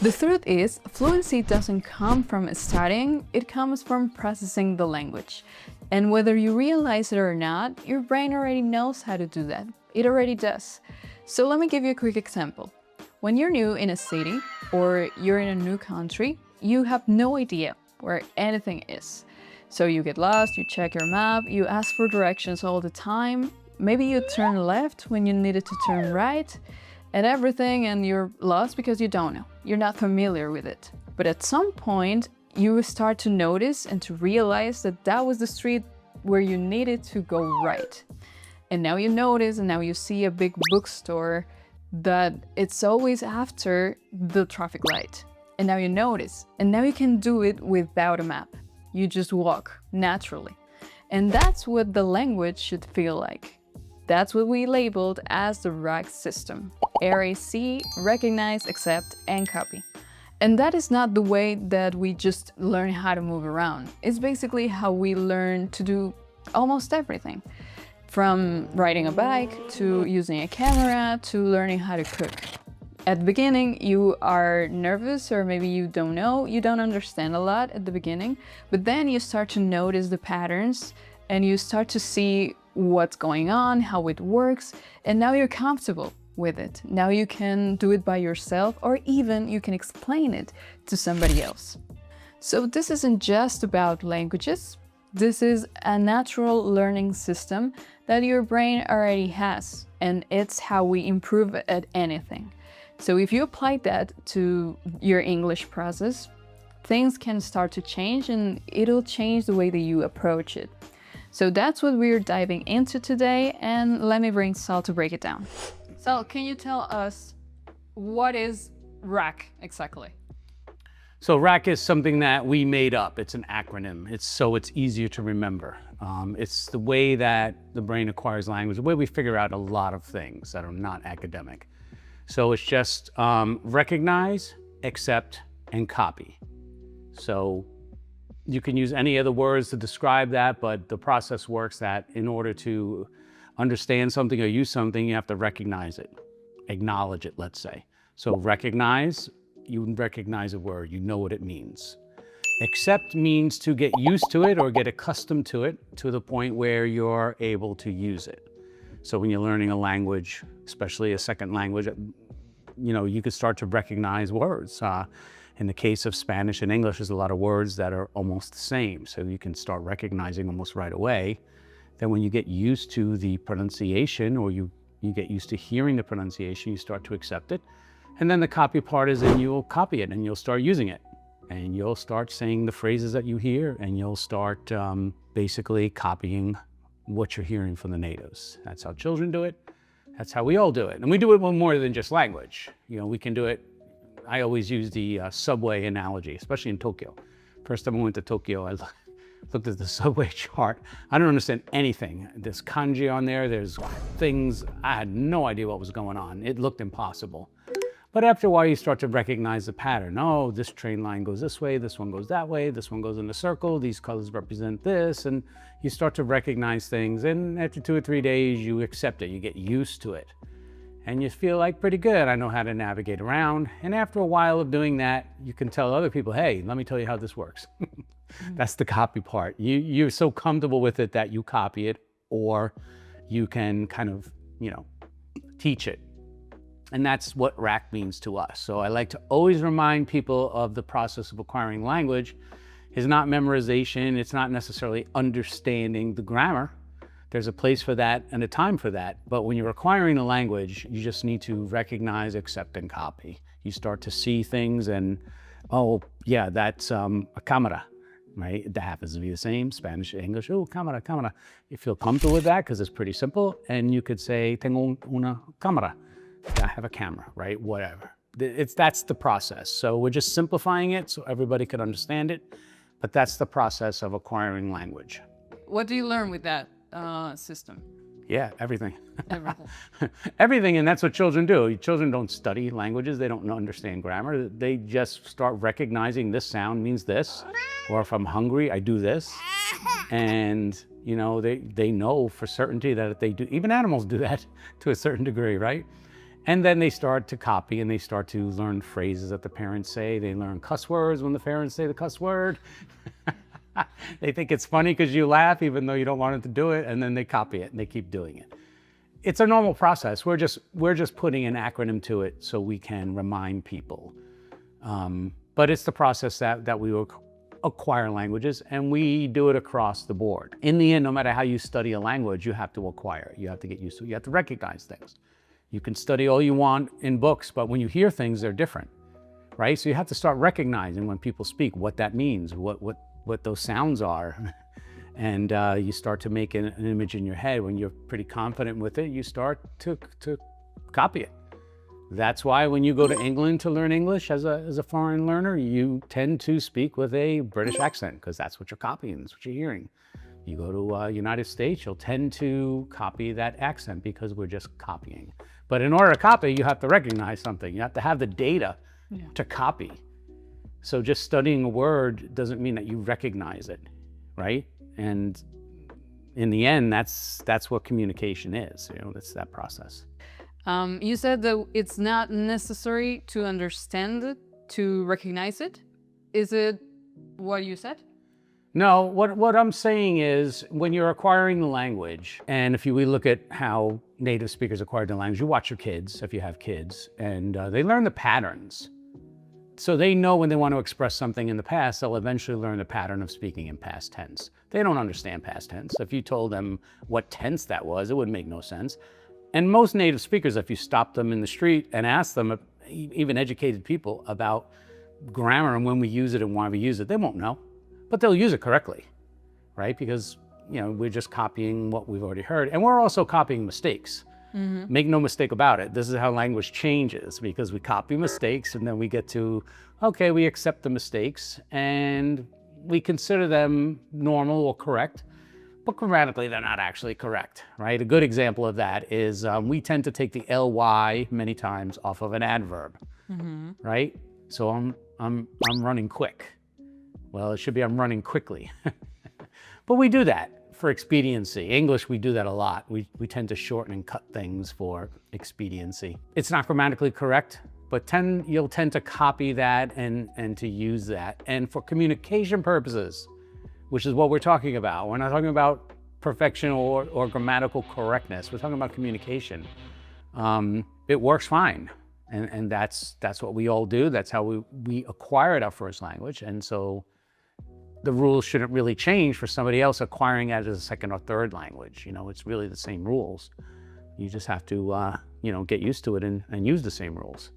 The truth is, fluency doesn't come from studying, it comes from processing the language. And whether you realize it or not, your brain already knows how to do that. It already does. So let me give you a quick example. When you're new in a city or you're in a new country, you have no idea where anything is. So you get lost, you check your map, you ask for directions all the time. Maybe you turn left when you needed to turn right and everything, and you're lost because you don't know. You're not familiar with it. But at some point, you start to notice and to realize that that was the street where you needed to go right. And now you notice, and now you see a big bookstore that it's always after the traffic light. And now you notice, and now you can do it without a map. You just walk naturally. And that's what the language should feel like. That's what we labeled as the R.A.C system. R.A.C, recognize, accept, and copy. And that is not the way that we just learn how to move around. It's basically how we learn to do almost everything. From riding a bike, to using a camera, to learning how to cook. At the beginning, you are nervous, or maybe you don't know, you don't understand a lot at the beginning, but then you start to notice the patterns and you start to see what's going on, how it works, and now you're comfortable with it. Now you can do it by yourself, or even you can explain it to somebody else. So this isn't just about languages. This is a natural learning system that your brain already has, and it's how we improve at anything. So if you apply that to your English process, things can start to change, and it'll change the way that you approach it. So that's what we're diving into today, and let me bring Sal to break it down. Sal, can you tell us what is R.A.C exactly? So R.A.C is something that we made up. It's an acronym. It's easier to remember. It's the way that the brain acquires language, the way we figure out a lot of things that are not academic. So it's just recognize, accept, and copy. So you can use any other words to describe that, but the process works that in order to understand something or use something, you have to recognize it, acknowledge it, let's say. So recognize, you recognize a word, you know what it means. Accept means to get used to it or get accustomed to it to the point where you're able to use it. So when you're learning a language, especially a second language, you could start to recognize words. In the case of Spanish and English, there's a lot of words that are almost the same. So you can start recognizing almost right away. Then when you get used to the pronunciation, or you get used to hearing the pronunciation, you start to accept it. And then the copy part is then you'll copy it and you'll start using it. And you'll start saying the phrases that you hear, and you'll start basically copying what you're hearing from the natives. That's how children do it. That's how we all do it. And we do it with more than just language. We can do it. I always use the subway analogy, especially in Tokyo. First time I went to Tokyo, I looked at the subway chart. I don't understand anything. There's kanji on there. There's things. I had no idea what was going on. It looked impossible. But after a while, you start to recognize the pattern. Oh, this train line goes this way, this one goes that way, this one goes in a circle, these colors represent this, and you start to recognize things. And after 2 or 3 days, you accept it, you get used to it. And you feel like pretty good, I know how to navigate around. And after a while of doing that, you can tell other people, hey, let me tell you how this works. That's the copy part. You're so comfortable with it that you copy it, or you can kind of, teach it. And that's what R.A.C means to us. So I like to always remind people of the process of acquiring language is not memorization. It's not necessarily understanding the grammar. There's a place for that and a time for that. But when you're acquiring a language, you just need to recognize, accept, and copy. You start to see things and, oh, yeah, that's a camera, right? That happens to be the same, Spanish, English, oh, camera, camera. You feel comfortable with that because it's pretty simple. And you could say, tengo una cámara. I have a camera, right? Whatever. That's the process. So we're just simplifying it so everybody could understand it, but that's the process of acquiring language. What do you learn with that system? Yeah, everything. Everything. Everything, and that's what children do. Children don't study languages. They don't understand grammar. They just start recognizing this sound means this, or if I'm hungry, I do this. And, they know for certainty that if they do, even animals do that to a certain degree, right? And then they start to copy and they start to learn phrases that the parents say. They learn cuss words when the parents say the cuss word. They think it's funny because you laugh even though you don't want them to do it, and then they copy it and they keep doing it. It's a normal process. We're just putting an acronym to it so we can remind people. But it's the process that we acquire languages, and we do it across the board. In the end, no matter how you study a language, you have to acquire it. You have to get used to it. You have to recognize things. You can study all you want in books, but when you hear things, they're different, right? So you have to start recognizing when people speak what that means, what those sounds are. And you start to make an image in your head. When you're pretty confident with it, you start to copy it. That's why when you go to England to learn English as a foreign learner, you tend to speak with a British accent because that's what you're copying, that's what you're hearing. You go to United States, you'll tend to copy that accent because we're just copying. But in order to copy, you have to recognize something. You have to have the data to copy. So just studying a word doesn't mean that you recognize it, right? And in the end, that's what communication is. That's that process. You said that it's not necessary to understand it, to recognize it. Is it what you said? No, what I'm saying is when you're acquiring the language, and if we look at how native speakers acquire the language, you watch your kids, if you have kids, and they learn the patterns. So they know when they want to express something in the past, they'll eventually learn the pattern of speaking in past tense. They don't understand past tense. If you told them what tense that was, it would make no sense. And most native speakers, if you stop them in the street and ask them, even educated people, about grammar and when we use it and why we use it, they won't know. But they'll use it correctly, right? Because we're just copying what we've already heard. And we're also copying mistakes. Mm-hmm. Make no mistake about it. This is how language changes, because we copy mistakes and then we get to, okay, we accept the mistakes and we consider them normal or correct, but grammatically they're not actually correct, right? A good example of that is we tend to take the ly many times off of an adverb, right? So I'm running quick. Well, it should be I'm running quickly. But we do that for expediency. English, we do that a lot. We tend to shorten and cut things for expediency. It's not grammatically correct, but you'll tend to copy that and to use that. And for communication purposes, which is what we're talking about. We're not talking about perfection or grammatical correctness. We're talking about communication. It works fine. And that's what we all do. That's how we acquired our first language. And so the rules shouldn't really change for somebody else acquiring it as a second or third language. It's really the same rules. You just have to, get used to it and use the same rules.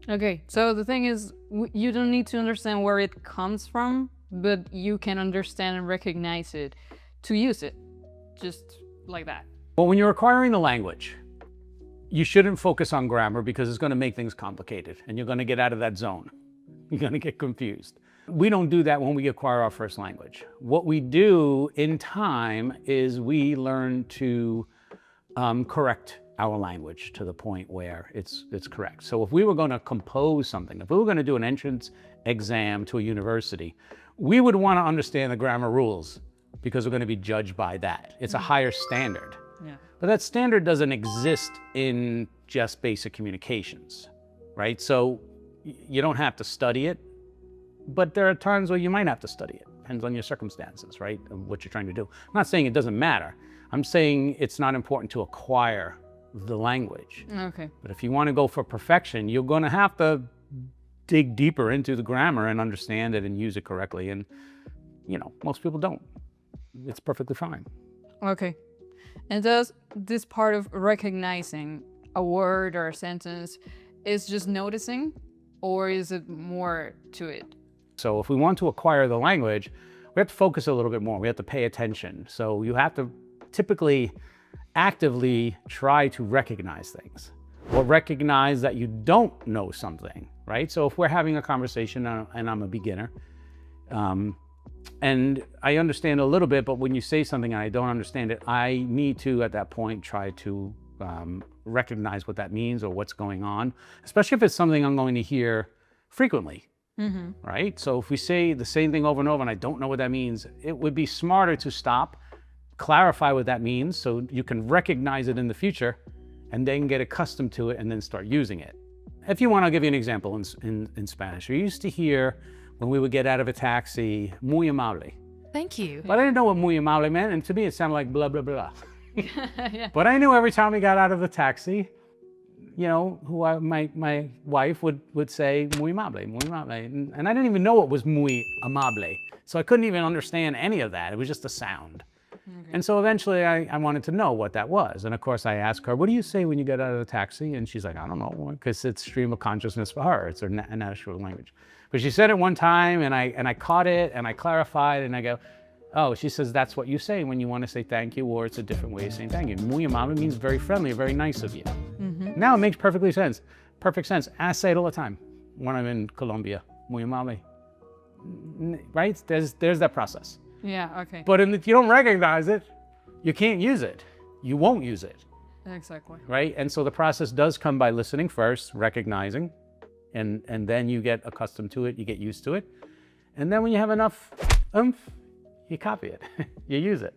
Okay, so the thing is, you don't need to understand where it comes from, but you can understand and recognize it to use it, just like that. Well, when you're acquiring the language, you shouldn't focus on grammar because it's going to make things complicated and you're going to get out of that zone. You're going to get confused. We don't do that when we acquire our first language. What we do in time is we learn to correct our language to the point where it's correct. So if we were going to compose something, if we were going to do an entrance exam to a university, we would want to understand the grammar rules because we're going to be judged by that. It's a higher standard. Yeah. But that standard doesn't exist in just basic communications, right? So you don't have to study it, but there are times where you might have to study it. Depends on your circumstances, right? And what you're trying to do. I'm not saying it doesn't matter. I'm saying it's not important to acquire the language. Okay. But if you want to go for perfection, you're going to have to dig deeper into the grammar and understand it and use it correctly. And, most people don't. It's perfectly fine. Okay. And does this part of recognizing a word or a sentence is just noticing, or is it more to it? So if we want to acquire the language, we have to focus a little bit more. We have to pay attention. So you have to typically actively try to recognize things or recognize that you don't know something, right? So if we're having a conversation and I'm a beginner, and I understand a little bit, but when you say something and I don't understand it, I need to, at that point, try to recognize what that means or what's going on, especially if it's something I'm going to hear frequently, right? So if we say the same thing over and over and I don't know what that means, it would be smarter to stop, clarify what that means so you can recognize it in the future and then get accustomed to it and then start using it. If you want, I'll give you an example in Spanish. We used to hear when we would get out of a taxi, muy amable. Thank you. But I didn't know what muy amable meant, and to me it sounded like blah, blah, blah. Yeah. But I knew every time we got out of the taxi, you know, my wife would say muy amable, muy amable. And I didn't even know what was muy amable. So I couldn't even understand any of that. It was just a sound. Okay. And so eventually I wanted to know what that was. And of course I asked her, what do you say when you get out of the taxi? And she's like, I don't know, because it's stream of consciousness for her. It's her natural language. But she said it one time and I caught it and I clarified and I go, oh, she says, that's what you say when you want to say thank you, or it's a different way of saying thank you. Muy amable means very friendly, very nice of you. Mm-hmm. Now it makes perfect sense. I say it all the time when I'm in Colombia, muy amable, right? There's that process. Yeah, okay. But if you don't recognize it, you can't use it. You won't use it. Exactly. Right? And so the process does come by listening first, recognizing, and then you get accustomed to it, you get used to it. And then when you have enough oomph, you copy it, you use it.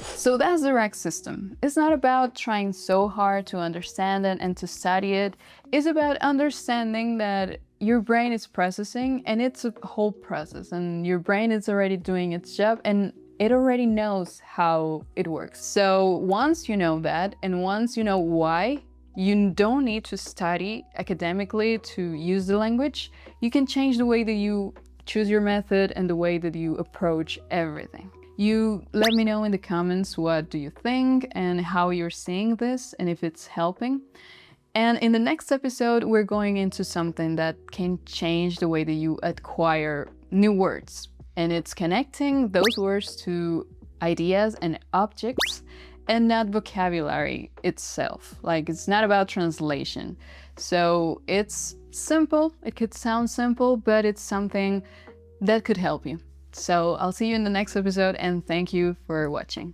So that's the R.A.C system. It's not about trying so hard to understand it and to study it. It's about understanding that your brain is processing, and it's a whole process, and your brain is already doing its job and it already knows how it works. So once you know that, and once you know why, you don't need to study academically to use the language. You can change the way that you choose your method and the way that you approach everything. You let me know in the comments what do you think and how you're seeing this and if it's helping. And in the next episode, we're going into something that can change the way that you acquire new words. And it's connecting those words to ideas and objects and not vocabulary itself. Like, it's not about translation. So it's simple. It could sound simple, but it's something that could help you. So I'll see you in the next episode, and thank you for watching.